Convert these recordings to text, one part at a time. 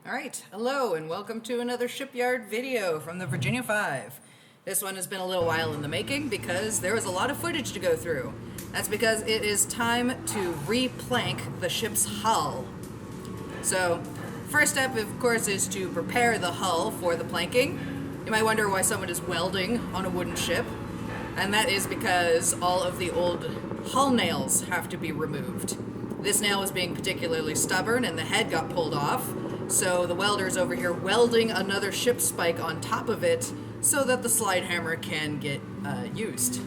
Alright, hello and welcome to another Shipyard video from the Virginia 5. This one has been a little while in the making because there was a lot of footage to go through. That's because it is time to replank the ship's hull. So, first step of course is to prepare the hull for the planking. You might wonder why someone is welding on a wooden ship, and that is because all of the old hull nails have to be removed. This nail was being particularly stubborn and the head got pulled off. So the welder's over here welding another ship spike on top of it so that the slide hammer can get used.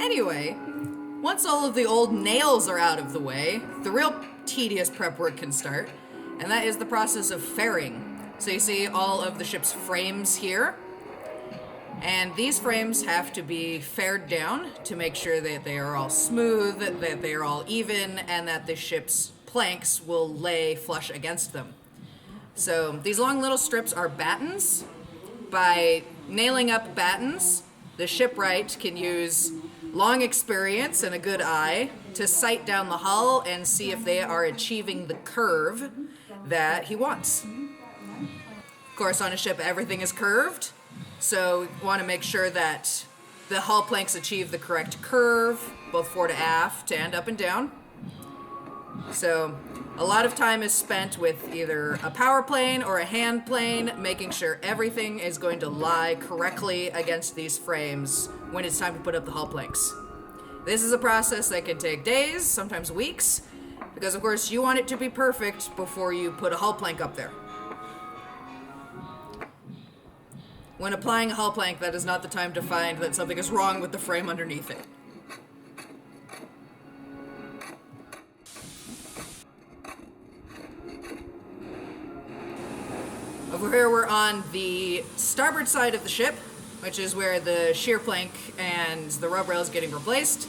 Anyway, once all of the old nails are out of the way, the real tedious prep work can start, and that is the process of fairing. So you see all of the ship's frames here, and these frames have to be faired down to make sure that they are all smooth, that they are all even, and that the ship's planks will lay flush against them. So these long little strips are battens. By nailing up battens, the shipwright can use long experience and a good eye to sight down the hull and see if they are achieving the curve that he wants. Of course, on a ship, everything is curved, so you want to make sure that the hull planks achieve the correct curve, both fore to aft and up and down. So a lot of time is spent with either a power plane or a hand plane, making sure everything is going to lie correctly against these frames when it's time to put up the hull planks. This is a process that can take days, sometimes weeks, because of course you want it to be perfect before you put a hull plank up there. When applying a hull plank, that is not the time to find that something is wrong with the frame underneath it. Over here we're on the starboard side of the ship, which is where the shear plank and the rub rail is getting replaced.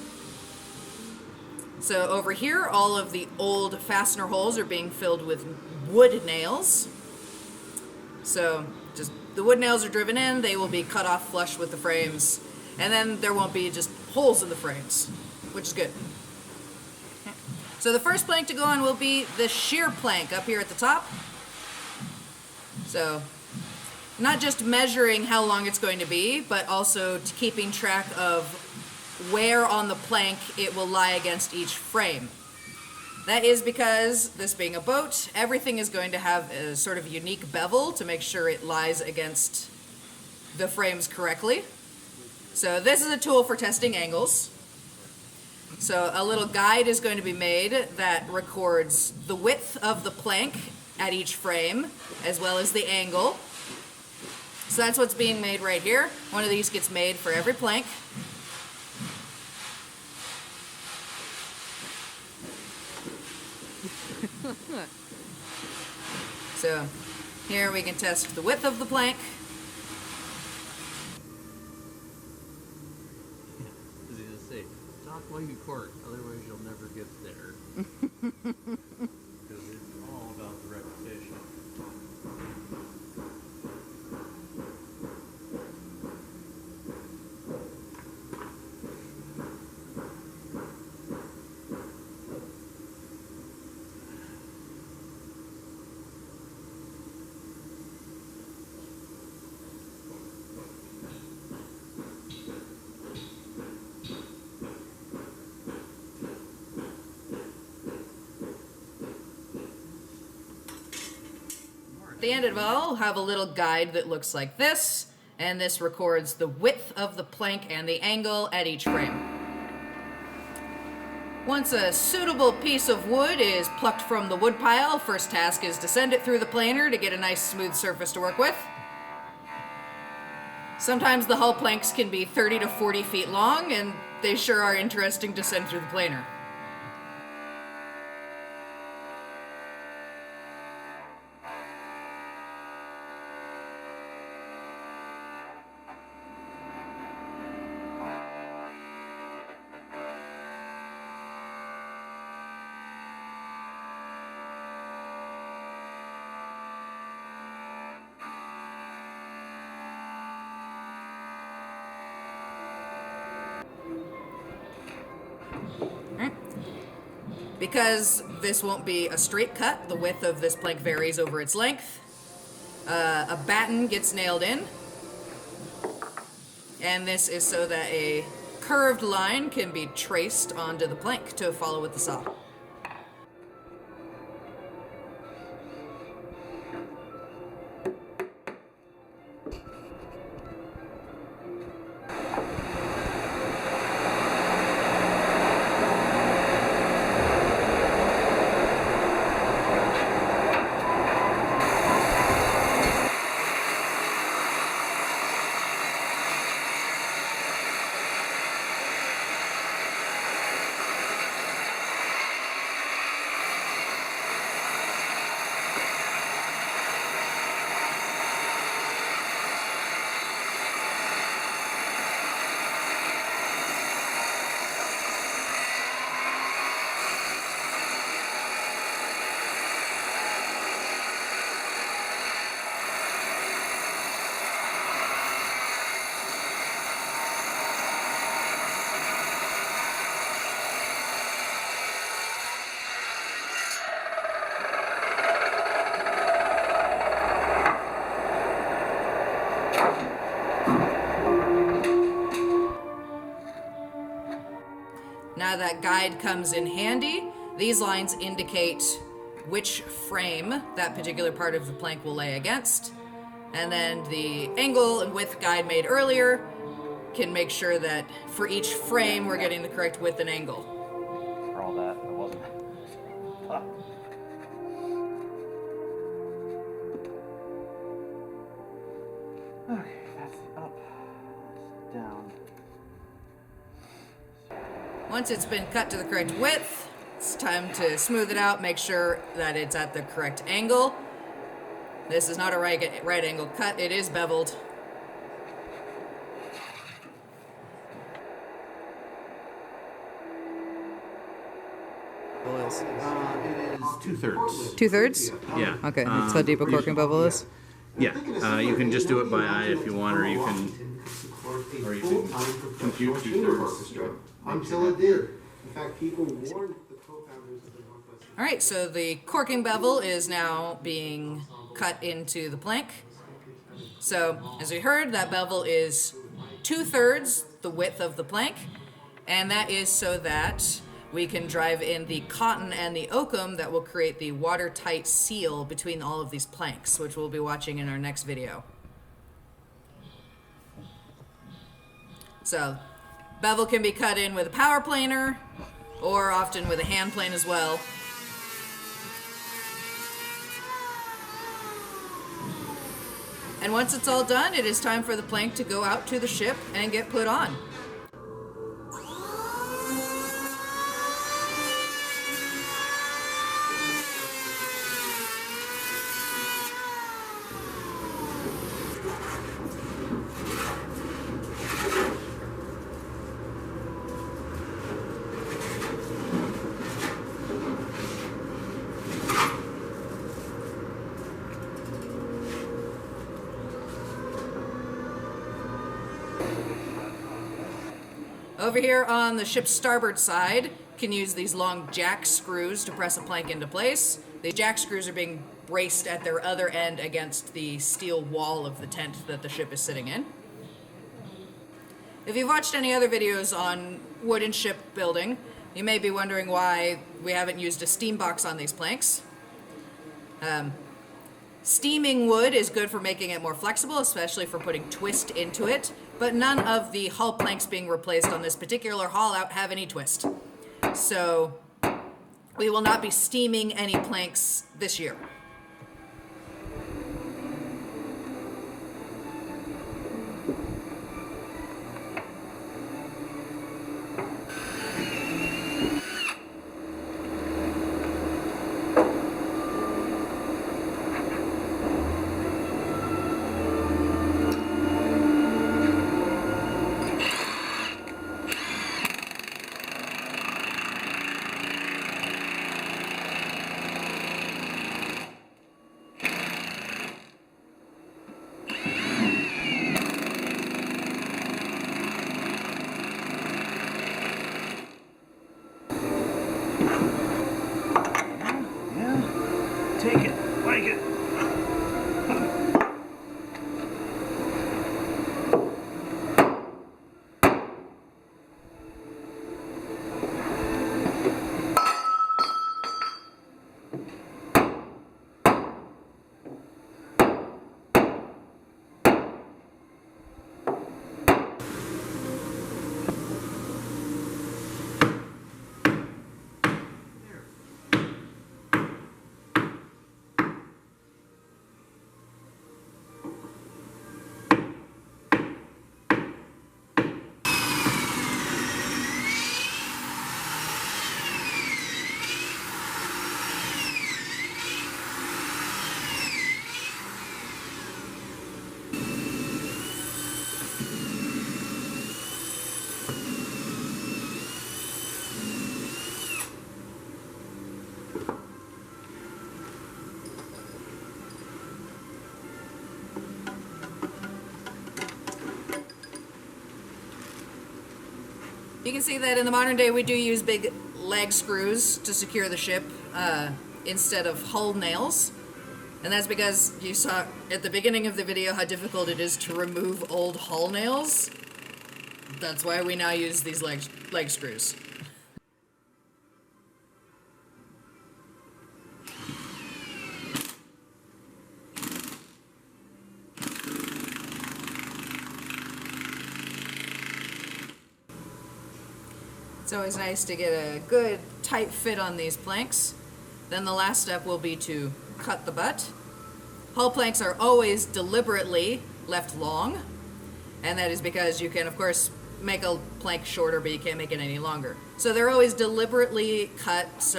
So over here, all of the old fastener holes are being filled with wood nails. So just the wood nails are driven in, they will be cut off flush with the frames, and then there won't be just holes in the frames, which is good. So the first plank to go on will be the shear plank up here at the top. So, not just measuring how long it's going to be, but also keeping track of where on the plank it will lie against each frame. That is because, this being a boat, everything is going to have a sort of unique bevel to make sure it lies against the frames correctly. So this is a tool for testing angles. So a little guide is going to be made that records the width of the plank at each frame, as well as the angle. So that's what's being made right here. One of these gets made for every plank. So here we can test the width of the plank. As you just say, talk while you court, otherwise you'll never get there. Because it's all about the repetition. At the end of it all, we'll have a little guide that looks like this, and this records the width of the plank and the angle at each frame. Once a suitable piece of wood is plucked from the wood pile, first task is to send it through the planer to get a nice smooth surface to work with. Sometimes the hull planks can be 30 to 40 feet long, and they sure are interesting to send through the planer. Because this won't be a straight cut, the width of this plank varies over its length. A batten gets nailed in, and this is so that a curved line can be traced onto the plank to follow with the saw. Now that guide comes in handy, these lines indicate which frame that particular part of the plank will lay against. And then the angle and width guide made earlier can make sure that for each frame we're getting the correct width and angle. For all that, it wasn't. Fuck. Okay, that's up, that's down. Once it's been cut to the correct width, it's time to smooth it out, make sure that it's at the correct angle. This is not a right angle cut, it is beveled. It is 2/3. 2/3? Yeah. Okay, that's how deep a corking bevel is. Yeah. You can just do it by eye if you want, or you can compute 2/3. Until it did. In fact, people warned the co-founders of the Northwest. All right, so the corking bevel is now being cut into the plank. So, as we heard, that bevel is 2/3 the width of the plank, and that is so that we can drive in the cotton and the oakum that will create the watertight seal between all of these planks, which we'll be watching in our next video. So, bevel can be cut in with a power planer, or often with a hand plane as well. And once it's all done, it is time for the plank to go out to the ship and get put on. Over here on the ship's starboard side, can use these long jack screws to press a plank into place. The jack screws are being braced at their other end against the steel wall of the tent that the ship is sitting in. If you've watched any other videos on wooden ship building, you may be wondering why we haven't used a steam box on these planks. Steaming wood is good for making it more flexible, especially for putting twist into it, but none of the hull planks being replaced on this particular haul out have any twist. So we will not be steaming any planks this year. Take it, like it. You can see that in the modern day we do use big leg screws to secure the ship instead of hull nails. And that's because you saw at the beginning of the video how difficult it is to remove old hull nails. That's why we now use these leg screws. It's always nice to get a good tight fit on these planks. Then the last step will be to cut the butt. Hull planks are always deliberately left long, and that is because you can of course make a plank shorter but you can't make it any longer. So they're always deliberately cut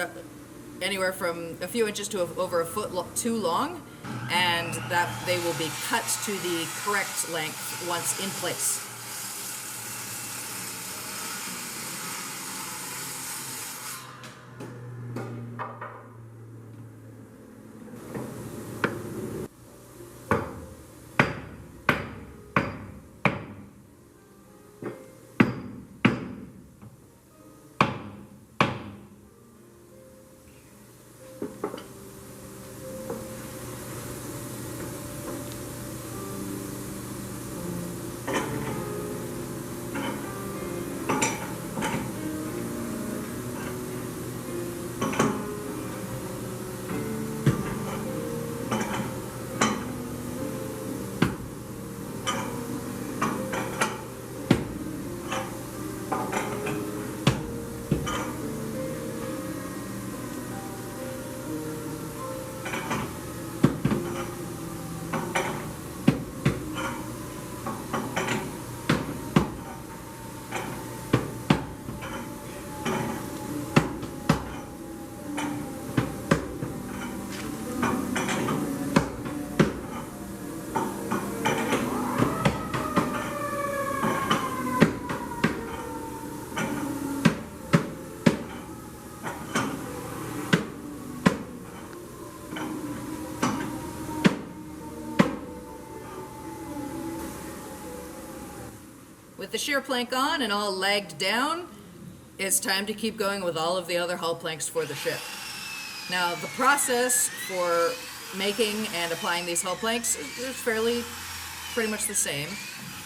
anywhere from a few inches to over a foot too long, and that they will be cut to the correct length once in place. With the shear plank on and all legged down, it's time to keep going with all of the other hull planks for the ship. Now, the process for making and applying these hull planks is pretty much the same.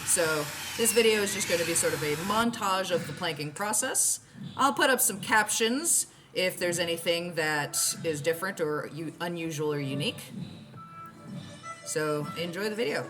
So this video is just going to be sort of a montage of the planking process. I'll put up some captions if there's anything that is different or unusual or unique. So enjoy the video.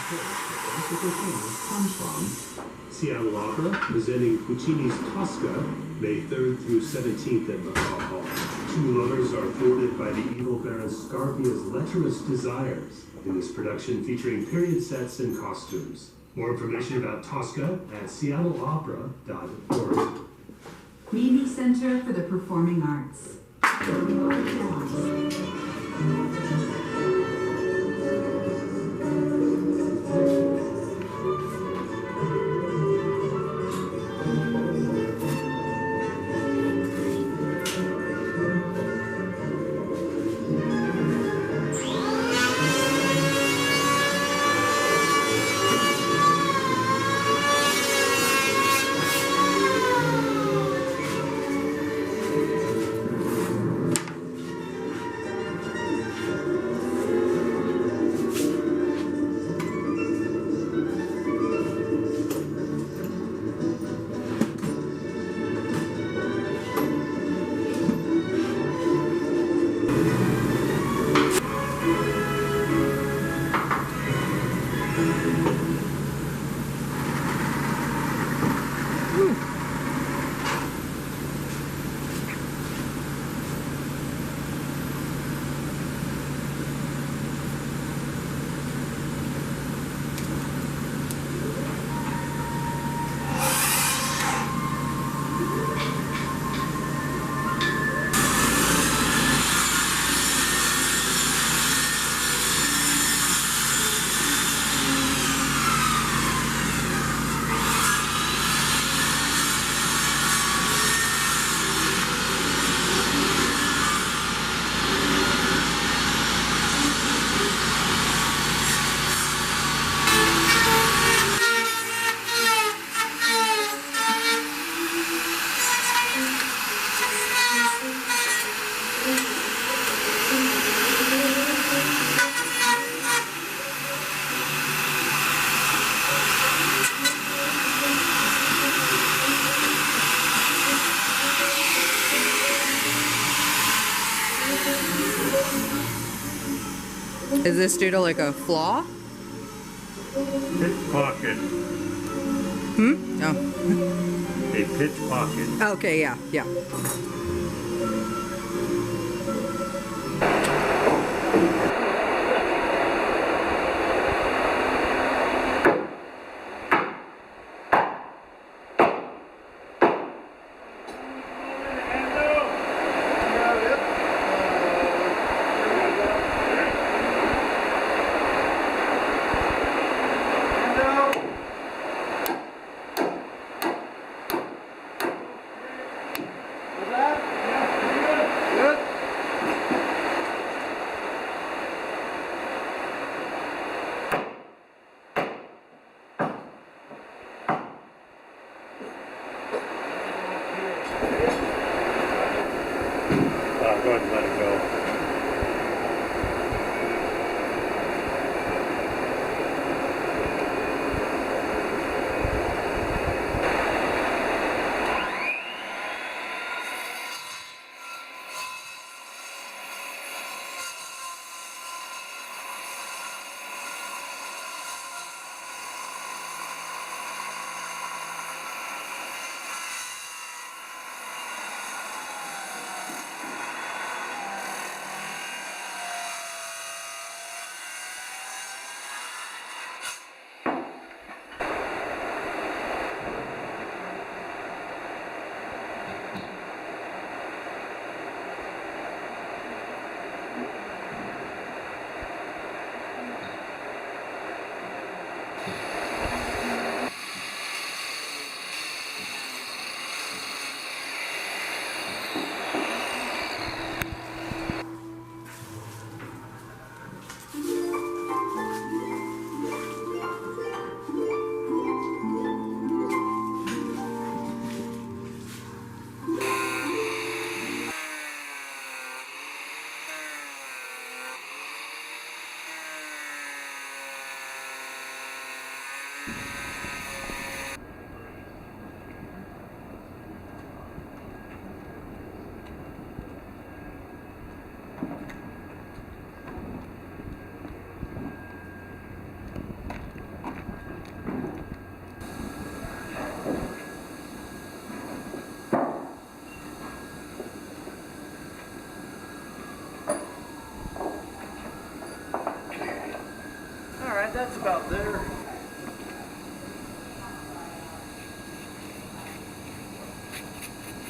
comes from Seattle Opera, presenting Puccini's Tosca, May 3rd through 17th at McCaw Hall. Two lovers are thwarted by the evil Baron Scarpia's lecherous desires in this production featuring period sets and costumes. More information about Tosca at seattleopera.org. Community Center for the Performing Arts. Is this due to like a flaw? Pickpocket. Oh. A pickpocket. Okay, yeah, yeah. Was that? Yeah, pretty good.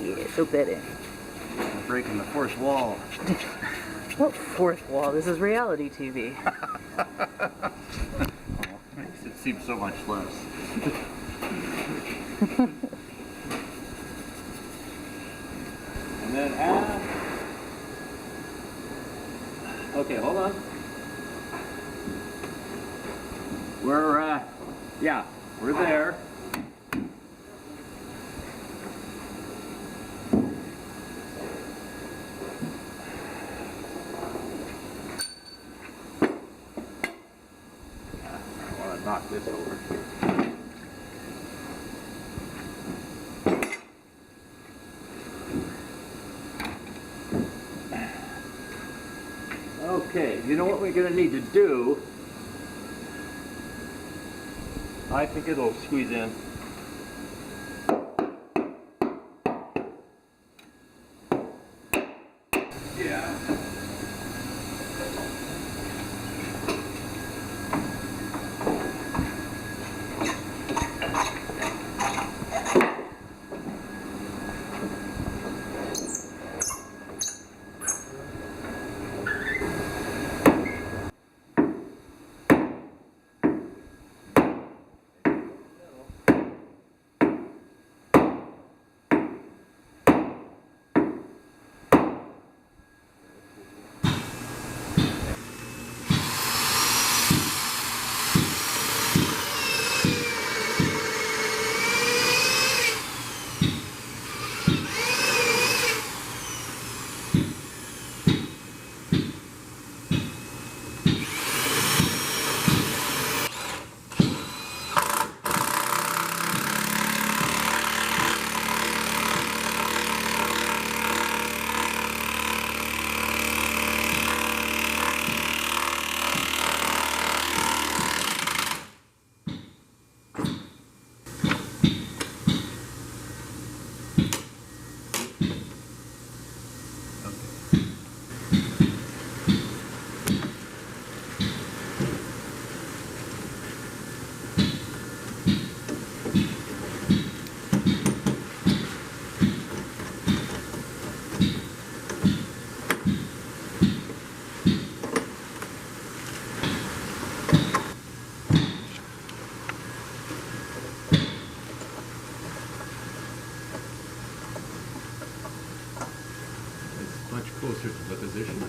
Yeah, so better. Breaking the fourth wall. What fourth wall? This is reality TV. Makes it seem so much less. And then add. Okay, hold on. We're there. I want to knock this over. Okay, you know what we're going to need to do? I think it'll squeeze in. Yeah. Much closer to the position.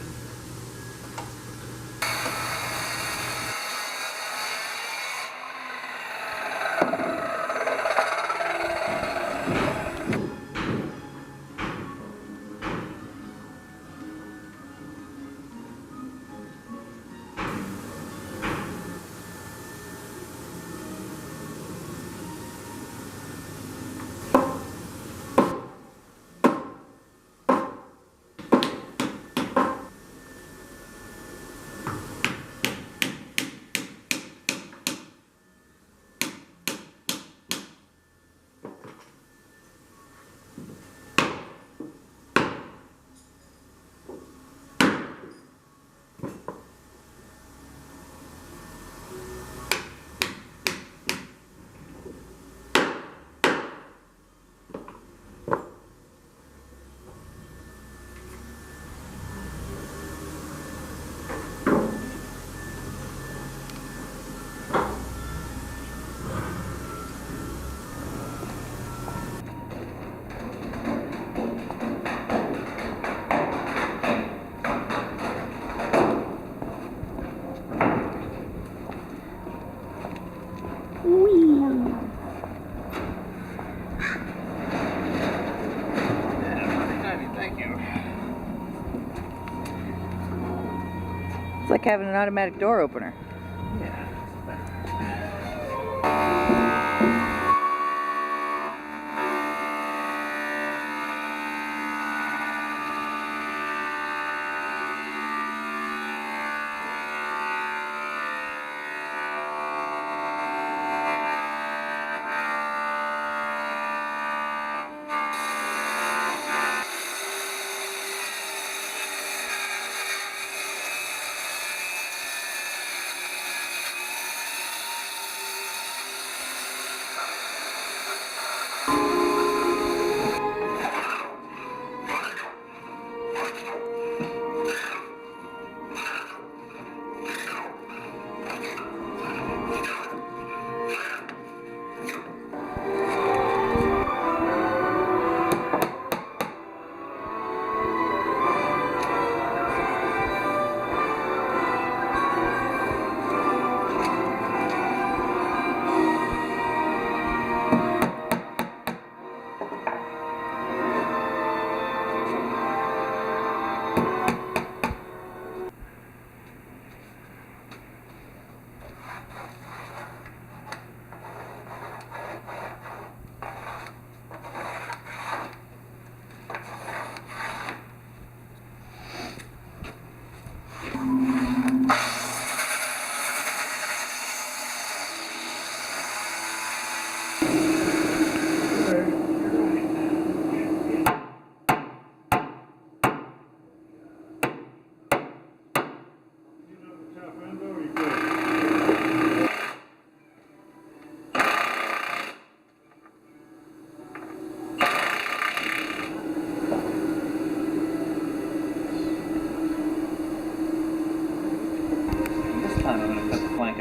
It's like having an automatic door opener.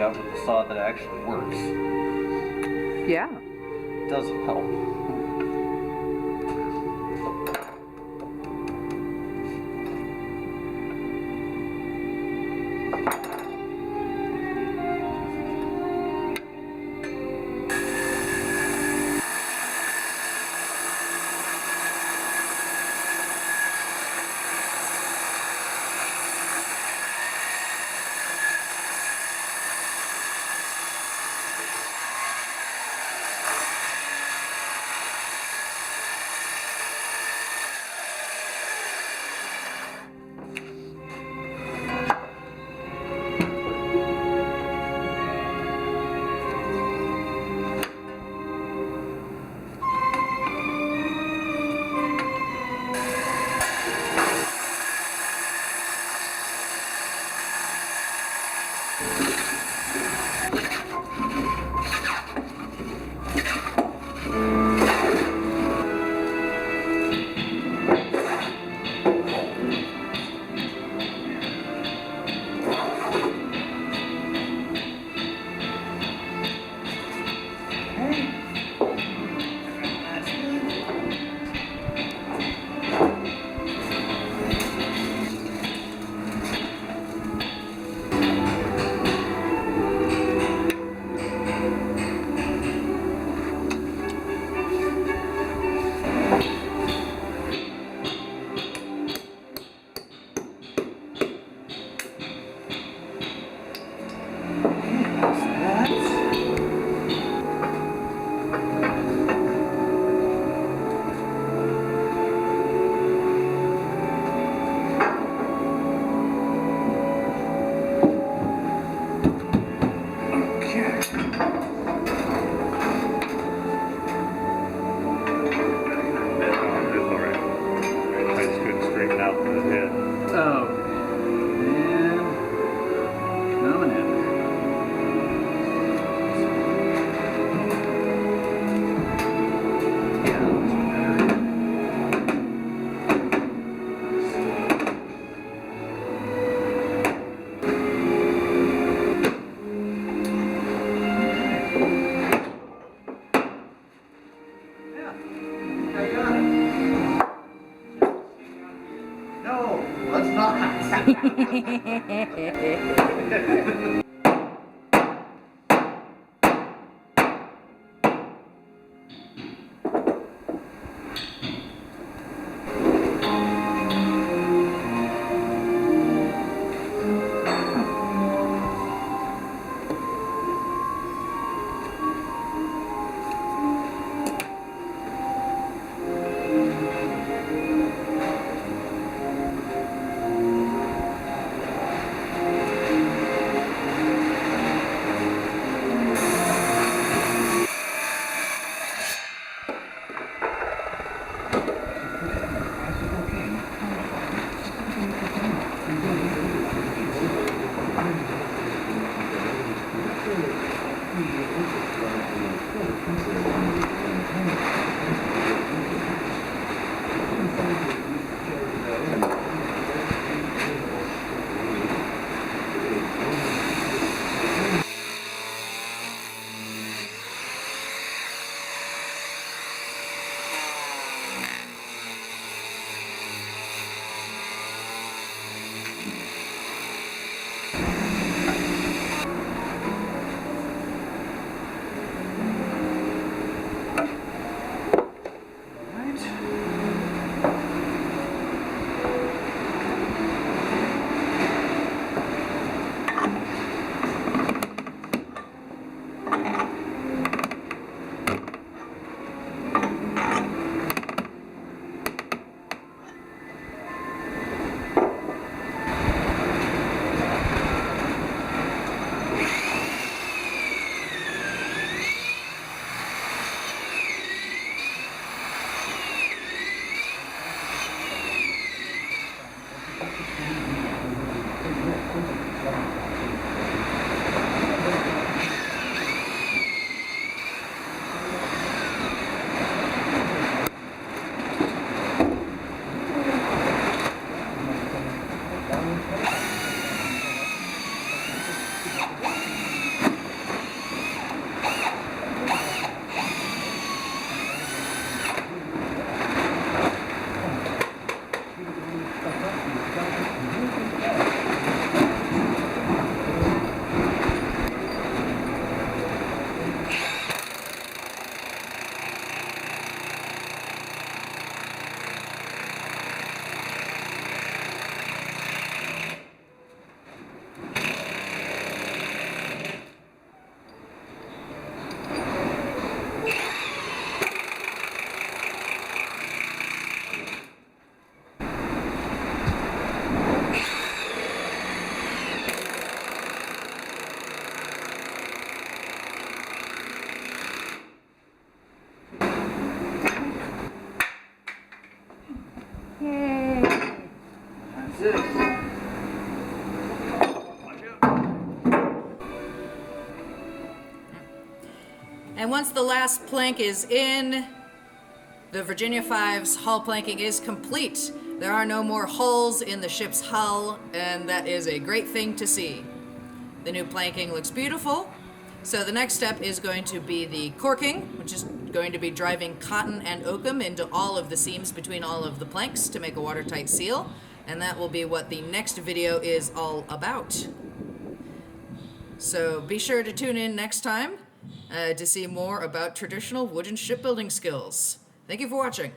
out with the saw that actually works. Yeah. It does help. And once the last plank is in, the Virginia 5's hull planking is complete. There are no more holes in the ship's hull, and that is a great thing to see. The new planking looks beautiful. So the next step is going to be the corking, which is going to be driving cotton and oakum into all of the seams between all of the planks to make a watertight seal. And that will be what the next video is all about. So be sure to tune in next time to see more about traditional wooden shipbuilding skills. Thank you for watching.